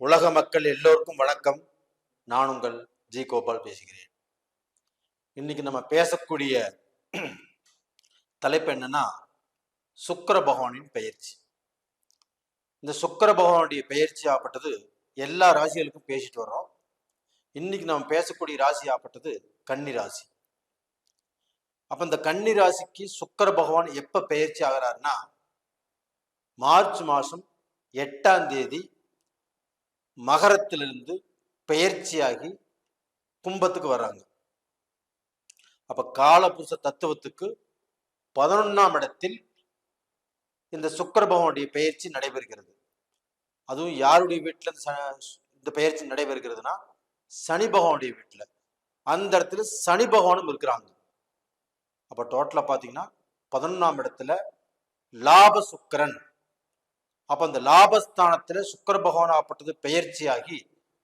உலக மக்கள் எல்லோருக்கும் வணக்கம். நான் உங்கள் ஜி கோபால் பேசுகிறேன். இன்னைக்கு நம்ம பேசக்கூடிய தலைப்பு என்னன்னா, சுக்கிர பகவானின் பெயர்ச்சி. இந்த சுக்கிர பகவானுடைய பெயர்ச்சி ஆப்பட்டது எல்லா ராசிகளுக்கும் பேசிட்டு வர்றோம். இன்னைக்கு நம்ம பேசக்கூடிய ராசி ஆப்பட்டது கன்னி ராசி. அப்ப இந்த கன்னி ராசிக்கு சுக்கிர பகவான் எப்ப பெயர்ச்சி ஆகிறாருன்னா, மார்ச் மாசம் 8ஆம் தேதி மகரத்திலிருந்து பெயர்ச்சியாகி கும்பத்துக்கு வர்றாங்க. அப்ப காலபுருஷ தத்துவத்துக்கு 11ஆம் இடத்தில் இந்த சுக்கிர பகவானுடைய பெயர்ச்சி நடைபெறுகிறது. அதுவும் யாருடைய வீட்டுல இந்த பெயர்ச்சி நடைபெறுகிறதுனா, சனி பகவானுடைய வீட்டுல. அந்த இடத்துல சனி பகவானும் இருக்கிறாங்க. அப்ப டோட்டலா பாத்தீங்கன்னா 11ஆம் இடத்துல லாப சுக்கிரன். அப்ப அந்த லாபஸ்தானத்துல சுக்கிர பகவான் ஆப்பட்டது பெயர்ச்சியாகி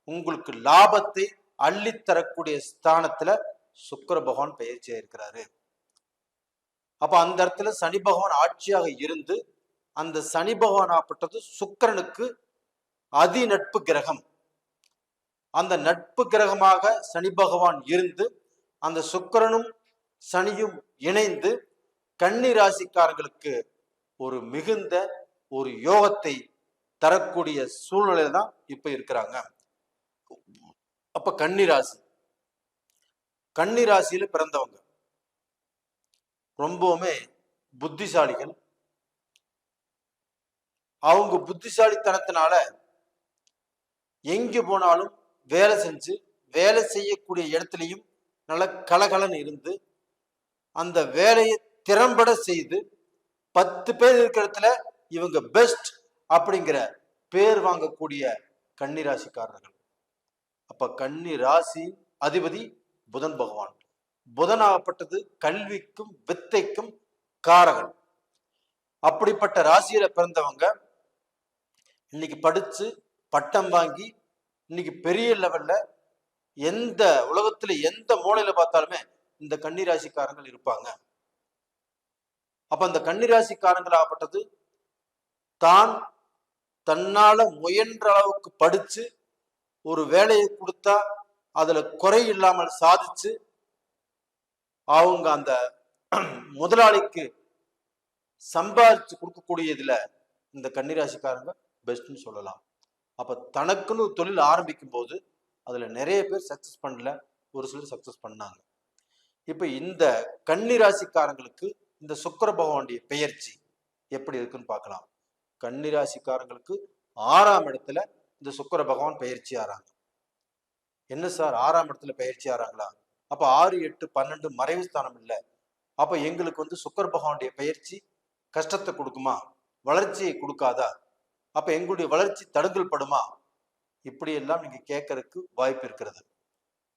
உங்களுக்கு லாபத்தை அள்ளித்தரக்கூடிய ஸ்தானத்துல சுக்கிர பகவான் பெயர்ச்சியா இருக்கிறாரு. அப்ப அந்த இடத்துல சனி பகவான் ஆட்சியாக இருந்து, அந்த சனி பகவான் ஆப்பட்டது சுக்கிரனுக்கு அதி நட்பு கிரகம். அந்த நட்பு கிரகமாக சனி பகவான் இருந்து, அந்த சுக்கிரனும் சனியும் இணைந்து கன்னி ராசிக்காரர்களுக்கு ஒரு மிகுந்த ஒரு யோகத்தை தரக்கூடிய சூழ்நிலையில தான் இப்ப இருக்கிறாங்க. அப்ப கன்னி ராசியில பிறந்தவங்க ரொம்பவுமே புத்திசாலிகள். அவங்க புத்திசாலித்தனத்தினால எங்கு போனாலும் வேலை செஞ்சு, வேலை செய்யக்கூடிய இடத்துலையும் நல்ல கலகலன்னு இருந்து, அந்த வேலையை திறம்பட செய்து 10 பேர் இருக்கிற இடத்துல இவங்க பெஸ்ட் அப்படிங்கிற பேர் வாங்கக்கூடிய கன்னி ராசிக்காரர்கள். அப்ப கன்னி ராசி அதிபதி புதன் பகவான். புதன் ஆகப்பட்டது கல்விக்கும் வித்தைக்கும் காரகன். அப்படிப்பட்ட ராசியில பிறந்தவங்க இன்னைக்கு படிச்சு பட்டம் வாங்கி இன்னைக்கு பெரிய லெவல்ல எந்த உலகத்துல எந்த மூலையில பார்த்தாலுமே இந்த கன்னி ராசிக்காரங்கள் இருப்பாங்க. அப்ப அந்த கன்னி ராசிக்காரங்கள் ஆகப்பட்டது தான் தன்னால முயன்ற அளவுக்கு படிச்சு ஒரு வேலையை கொடுத்தா அதுல குறை இல்லாமல் சாதிச்சு அவங்க அந்த முதலாளிக்கு சம்பாதிச்சு கொடுக்கக்கூடியதுல இந்த கன்னிராசிக்காரங்க பெஸ்ட்னு சொல்லலாம். அப்ப தனக்குன்னு ஒரு தொழில் ஆரம்பிக்கும் போது அதுல நிறைய பேர் சக்சஸ் பண்ணல, ஒரு சிலர் சக்சஸ் பண்ணாங்க. இப்ப இந்த கன்னிராசிக்காரங்களுக்கு இந்த சுக்கிர பகவானுடைய பெயர்ச்சி எப்படி இருக்குன்னு பார்க்கலாம். கன்னிராசிக்காரங்களுக்கு 6ஆம் இடத்துல இந்த சுக்கிர பகவான் பெயர்ச்சி ஆறாங்க. என்ன சார் 6ஆம் இடத்துல பெயர்ச்சி ஆறாங்களா? அப்ப 6, 8, 12 மறைவு ஸ்தானம் இல்லை. அப்ப எங்களுக்கு சுக்கிர பகவானுடைய பெயர்ச்சி கஷ்டத்தை கொடுக்குமா, வளர்ச்சியை கொடுக்காதா? அப்ப எங்களுடைய வளர்ச்சி தடுங்கல் படுமா? இப்படி எல்லாம் நீங்க கேட்கறதுக்கு வாய்ப்பு இருக்கிறது.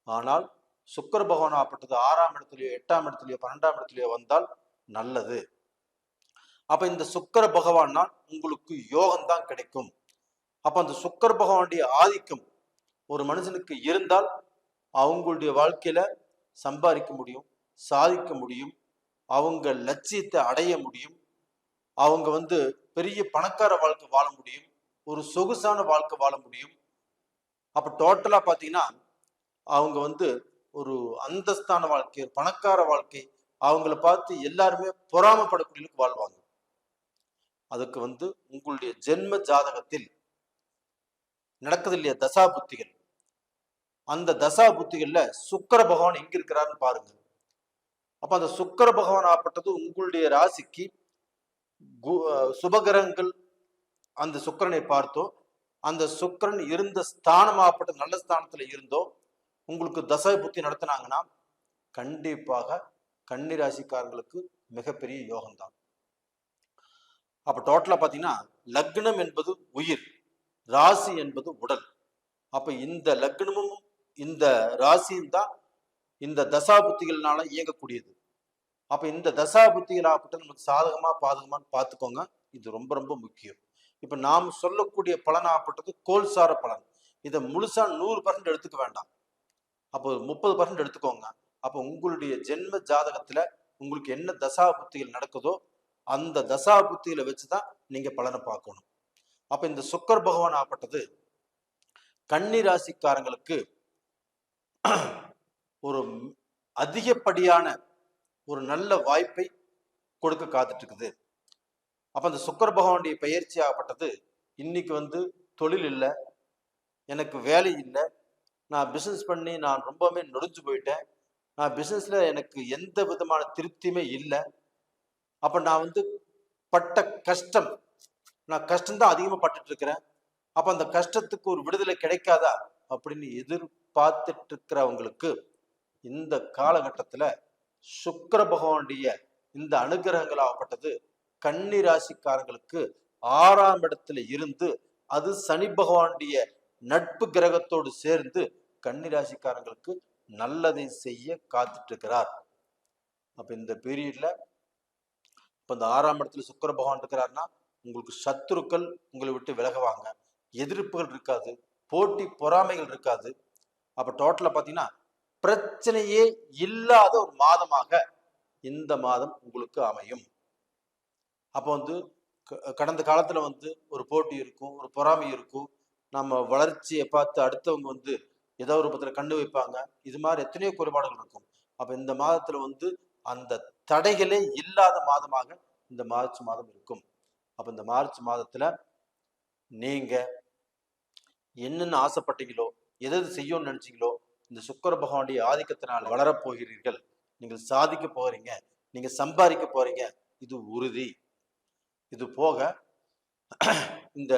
ஆனால் சுக்கிர பகவான் ஆப்பட்டது 6ஆம் இடத்துலயோ 8ஆம் இடத்துலயோ 12ஆம் இடத்துலயோ வந்தால் நல்லது. அப்ப இந்த சுக்கிர பகவானால் உங்களுக்கு யோகம் தான் கிடைக்கும். அப்ப அந்த சுக்கிர பகவானுடைய ஆதிக்கம் ஒரு மனுஷனுக்கு இருந்தால் அவங்களுடைய வாழ்க்கையில சம்பாதிக்க முடியும், சாதிக்க முடியும், அவங்க லட்சியத்தை அடைய முடியும், அவங்க பெரிய பணக்கார வாழ்க்கை வாழ முடியும், ஒரு சொகுசான வாழ்க்கை வாழ முடியும். அப்ப டோட்டலா பாத்தீங்கன்னா அவங்க ஒரு அந்தஸ்தான வாழ்க்கை, பணக்கார வாழ்க்கை, அவங்கள பார்த்து எல்லாருமே பொறாமப்படக்கூடிய வாழ்வாங்க. அதுக்கு உங்களுடைய ஜென்ம ஜாதகத்தில் நடக்குது இல்லையா தசா புத்திகள், அந்த தசா புத்திகள்ல சுக்கிர பகவான் எங்க இருக்கிறாருன்னு பாருங்க. அப்ப அந்த சுக்கிர பகவான் ஆப்பட்டது உங்களுடைய ராசிக்கு சுபகிரகங்கள் அந்த சுக்கிரனை பார்த்தோ, அந்த சுக்கிரன் இருந்த ஸ்தானம் ஆப்பட்ட நல்ல ஸ்தானத்துல இருந்தோ உங்களுக்கு தசா புத்தி நடத்தினாங்கன்னா கண்டிப்பாக கன்னி ராசிக்காரங்களுக்கு மிகப்பெரிய யோகம் தான். அப்ப டோட்டலா பாத்தீங்கன்னா லக்னம் என்பது உயிர், ராசி என்பது உடல். அப்ப இந்த லக்னமும் இந்த ராசியும் தான் இந்த தசா புத்திகள்னால இயங்கக்கூடியது. அப்ப இந்த தசா புத்திகள் ஆகப்பட்ட நமக்கு சாதகமா பாதகமான்னு பார்த்துக்கோங்க. இது ரொம்ப ரொம்ப முக்கியம். இப்ப நாம் சொல்லக்கூடிய பலன் ஆகப்பட்டது கோல்சார பலன். இதை முழுசா 100% எடுத்துக்க வேண்டாம். அப்போ 30% எடுத்துக்கோங்க. அப்ப உங்களுடைய ஜென்ம ஜாதகத்துல உங்களுக்கு என்ன தசா புத்திகள் நடக்குதோ அந்த தசா புத்தியில வச்சுதான் நீங்க பலனை பார்க்கணும். அப்ப இந்த சுக்கிர பகவான் ஆப்பட்டது கன்னி ராசிக்காரங்களுக்கு ஒரு அதிகப்படியான ஒரு நல்ல வாய்ப்பை கொடுக்க காத்துட்டு இருக்குது. அப்ப அந்த சுக்கிர பகவானுடைய பயிற்சி ஆகப்பட்டது இன்னைக்கு தொழில் இல்லை, எனக்கு வேலை இல்லை, நான் பிசினஸ் பண்ணி நான் ரொம்பவுமே நொடிஞ்சு போயிட்டேன், நான் பிசினஸ்ல எனக்கு எந்த விதமான திருப்தியுமே இல்லை, அப்ப நான் பட்ட கஷ்டம், நான் கஷ்டம்தான் அதிகமா பட்டுட்டு இருக்கிறேன், அப்ப அந்த கஷ்டத்துக்கு ஒரு விடுதலை கிடைக்காதா அப்படின்னு எதிர்பார்த்துட்டு இருக்கிறவங்களுக்கு இந்த காலகட்டத்துல சுக்கிர பகவானுடைய இந்த அனுகிரகங்கள் ஆகப்பட்டது கன்னி ராசிக்காரங்களுக்கு 6ஆம் இடத்துல இருந்து, அது சனி பகவானுடைய நட்பு கிரகத்தோடு சேர்ந்து கன்னி ராசிக்காரங்களுக்கு நல்லதை செய்ய காத்துட்டு இருக்கிறார். அப்ப இந்த பீரியட்ல இப்ப இந்த 6ஆம் இடத்துல சுக்கிர பகவான் இருக்கிறாருன்னா உங்களுக்கு சத்துருக்கள் உங்களை விட்டு விலகுவாங்க, எதிர்ப்புகள் இருக்காது, போட்டி பொறாமைகள் இருக்காது. அப்ப டோட்டலா பாத்தீங்கன்னா பிரச்சனையே இல்லாத ஒரு மாதமாக இந்த மாதம் உங்களுக்கு அமையும். அப்போ கடந்த காலத்துல ஒரு போட்டி இருக்கும், ஒரு பொறாமை இருக்கும், நம்ம வளர்ச்சியை பார்த்து அடுத்தவங்க ஏதோ ஒரு பத்திர கண்ணு வைப்பாங்க, இது மாதிரி எத்தனையோ குறைபாடுகள் இருக்கும். அப்ப இந்த மாதத்துல அந்த தடைகளே இல்லாத மாதமாக இந்த மார்ச் மாதம் இருக்கும். அப்ப இந்த மார்ச் மாதத்துல நீங்க என்னென்ன ஆசைப்பட்டீங்களோ, எது செய்யணும்னு நினைச்சீங்களோ, இந்த சுக்கிர பகவானுடைய ஆதிக்கத்தினால் வளரப் போகிறீர்கள், நீங்கள் சாதிக்க போறீங்க, நீங்க சம்பாதிக்க போறீங்க, இது உறுதி. இது போக இந்த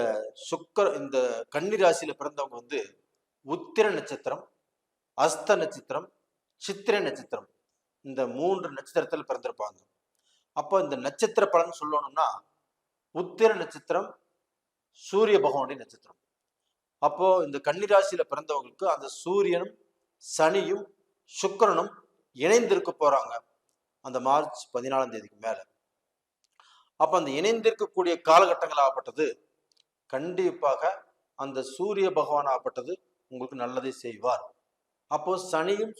இந்த கன்னி ராசியில பிறந்தவங்க உத்திர நட்சத்திரம், அஸ்த நட்சத்திரம், சித்திரை நட்சத்திரம், இந்த 3 நட்சத்திரத்தில் பிறந்திருப்பாங்க. அப்போ இந்த நட்சத்திர பலன் சொல்லணும்னா உத்திர நட்சத்திரம் சூரிய பகவானுடைய நட்சத்திரம். அப்போ இந்த கன்னி ராசியில பிறந்தவங்களுக்கு அந்த சூரியனும் சனியும் சுக்கிரனும் இணைந்திருக்க போறாங்க அந்த மார்ச் 14ஆம் தேதிக்கு மேல. அப்ப அந்த இணைந்திருக்கக்கூடிய காலகட்டங்கள் ஆகப்பட்டது கண்டிப்பாக அந்த சூரிய பகவான் ஆகப்பட்டது உங்களுக்கு நல்லதை செய்வார். அப்போ சனியும்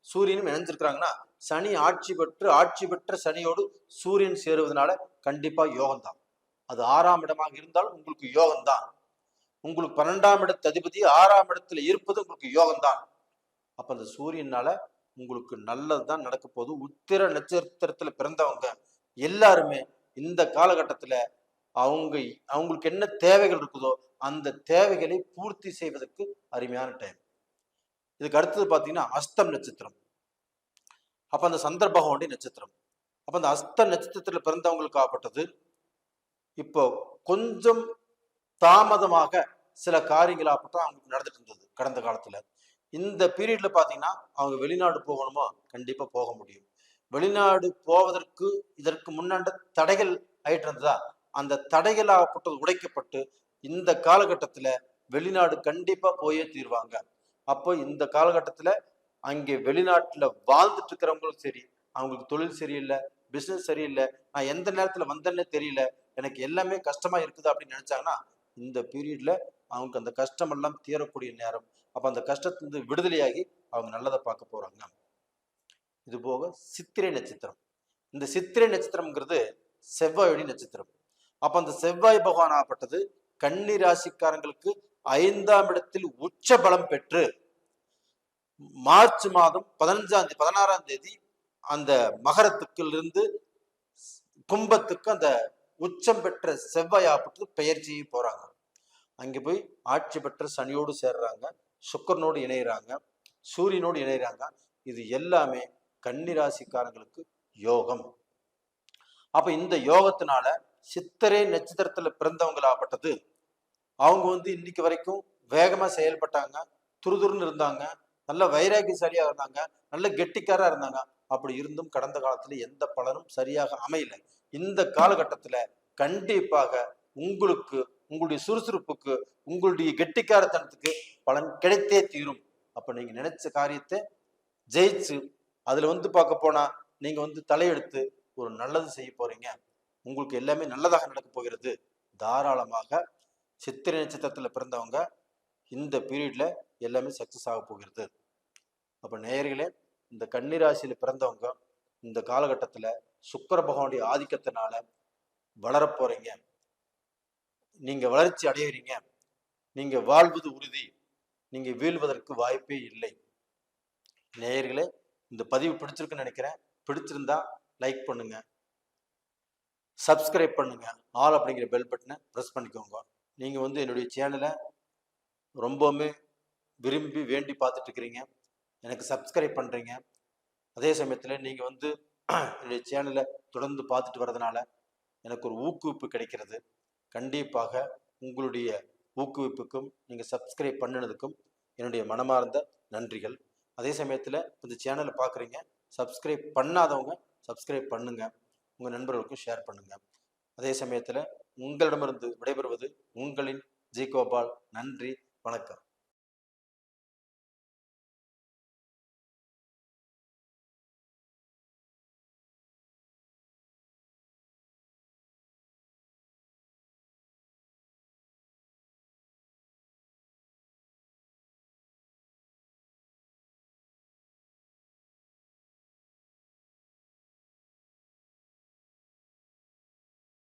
சூரியனும் இணைஞ்சிருக்கிறாங்கன்னா சனி ஆட்சி பெற்ற சனியோடு சூரியன் சேருவதனால கண்டிப்பா யோகம்தான். அது 6ஆம் இடமாக இருந்தாலும் உங்களுக்கு யோகம்தான். உங்களுக்கு 12ஆம் இடத்து அதிபதி 6ஆம் இடத்துல இருப்பது உங்களுக்கு யோகம்தான். அப்ப அந்த சூரியனால உங்களுக்கு நல்லதுதான் நடக்க போகுது. உத்திர நட்சத்திரத்துல பிறந்தவங்க எல்லாருமே இந்த காலகட்டத்துல அவங்களுக்கு என்ன தேவைகள் இருக்குதோ அந்த தேவைகளை பூர்த்தி செய்வதற்கு அருமையான டைம். இதுக்கு அடுத்தது பாத்தீங்கன்னா அஸ்தம் நட்சத்திரம். அப்ப அந்த சந்திர பகவானுடைய நட்சத்திரம். அப்ப அந்த அஸ்த நட்சத்திரத்துல பிறந்தவங்களுக்கு ஆகப்பட்டது இப்போ கொஞ்சம் தாமதமாக சில காரியங்கள் ஆகப்பட்டா அவங்களுக்கு நடந்துட்டு இருந்தது கடந்த காலத்துல. இந்த பீரியட்ல பாத்தீங்கன்னா அவங்க வெளிநாடு போகணுமோ கண்டிப்பா போக முடியும். வெளிநாடு போவதற்கு இதற்கு முன்னாடி தடைகள் ஆயிட்டு இருந்ததா, அந்த தடைகள் ஆகப்பட்டது உடைக்கப்பட்டு இந்த காலகட்டத்துல வெளிநாடு கண்டிப்பா போயே தீர்வாங்க. அப்போ இந்த காலகட்டத்துல அங்கே வெளிநாட்டுல வாழ்ந்துட்டு இருக்கிறவங்களும் சரி, அவங்களுக்கு தொழில் சரியில்லை, பிசினஸ் சரியில்லை, நான் எந்த நேரத்துல வந்தேன்னே தெரியல, எனக்கு எல்லாமே கஷ்டமா இருக்குது அப்படின்னு நினைச்சாங்கன்னா இந்த பீரியட்ல அவங்க அந்த கஷ்டம் எல்லாம் தீரக்கூடிய நேரம். அப்ப அந்த கஷ்டத்திலிருந்து விடுதலையாகி அவங்க நல்லதை பார்க்க போறாங்க. இது போக சித்திரை நட்சத்திரம். இந்த சித்திரை நட்சத்திரம்ங்கிறது செவ்வாயுடைய நட்சத்திரம். அப்ப அந்த செவ்வாய் பகவான் ஆகப்பட்டது கன்னி ராசிக்காரங்களுக்கு 5ஆம் இடத்தில் உச்ச பலம் பெற்று மார்ச் மாதம் 16ஆம் தேதி அந்த மகரத்துக்குள்ளிருந்து கும்பத்துக்கு அந்த உச்சம் பெற்ற செவ்வாய் ஆகப்பட்டது பெயர்ச்சி போறாங்க. அங்க போய் ஆட்சி பெற்ற சனியோடு சேர்றாங்க, சுக்கரனோடு இணைகிறாங்க, சூரியனோடு இணைகிறாங்க. இது எல்லாமே கன்னி ராசிக்காரங்களுக்கு யோகம். அப்ப இந்த யோகத்தினால சித்திரை நட்சத்திரத்துல பிறந்தவங்களாகப்பட்டது அவங்க இன்னைக்கு வரைக்கும் வேகமா செயல்பட்டாங்க, துருதுருன்னு இருந்தாங்க, நல்ல வைராகியசாலியா இருந்தாங்க, நல்ல கெட்டிக்காரா இருந்தாங்க. அப்படி இருந்தும் கடந்த காலத்துல எந்த பலனும் சரியாக அமையல. இந்த காலகட்டத்துல கண்டிப்பாக உங்களுக்கு உங்களுடைய சுறுசுறுப்புக்கு உங்களுடைய கெட்டிக்காரத்தனத்துக்கு பலன் கிடைத்தே தீரும். அப்ப நீங்க நினைச்ச காரியத்தை ஜெயிச்சு அதுல பார்க்க போனா நீங்க தலையெடுத்து ஒரு நல்லது செய்ய போறீங்க. உங்களுக்கு எல்லாமே நல்லதாக நடக்க போகிறது. தாராளமாக சித்திரை நட்சத்திரத்துல பிறந்தவங்க இந்த பீரியட்ல எல்லாமே சக்சஸ் ஆக போகிறது. அப்ப நேயர்களே, இந்த கன்னி ராசியில பிறந்தவங்க இந்த காலகட்டத்துல சுக்கிர பகவானுடைய ஆதிக்கத்தினால வளர போறீங்க, நீங்க வளர்ச்சி அடையிறீங்க. நீங்க வாழ்வது உறுதி, நீங்க வீழ்வதற்கு வாய்ப்பே இல்லை. நேயர்களே, இந்த பதிவு பிடிச்சிருக்குன்னு நினைக்கிறேன். பிடிச்சிருந்தா லைக் பண்ணுங்க, சப்ஸ்கிரைப் பண்ணுங்க, ஆல் அப்படிங்கிற பெல் பட்டனை ப்ரெஸ் பண்ணிக்கோங்க. நீங்க என்னுடைய சேனலை ரொம்பவுமே விரும்பி வேண்டி பார்த்துட்டு இருக்கிறீங்க, எனக்கு சப்ஸ்கிரைப் பண்றீங்க. அதே சமயத்தில் நீங்க என்னுடைய சேனலை தொடர்ந்து பார்த்துட்டு வர்றதுனால எனக்கு ஒரு ஊக்குவிப்பு கிடைக்கிறது. கண்டிப்பாக உங்களுடைய ஊக்குவிப்புக்கும் நீங்கள் சப்ஸ்கிரைப் பண்ணினதுக்கும் என்னுடைய மனமார்ந்த நன்றிகள். அதே சமயத்தில் இந்த சேனலை பார்க்குறீங்க, சப்ஸ்கிரைப் பண்ணாதவங்க சப்ஸ்கிரைப் பண்ணுங்க, உங்கள் நண்பர்களுக்கும் ஷேர் பண்ணுங்க. அதே சமயத்தில் உங்களிடமிருந்து விடைபெறுவது உங்களின் ஜி கோபால். நன்றி, வணக்கம்.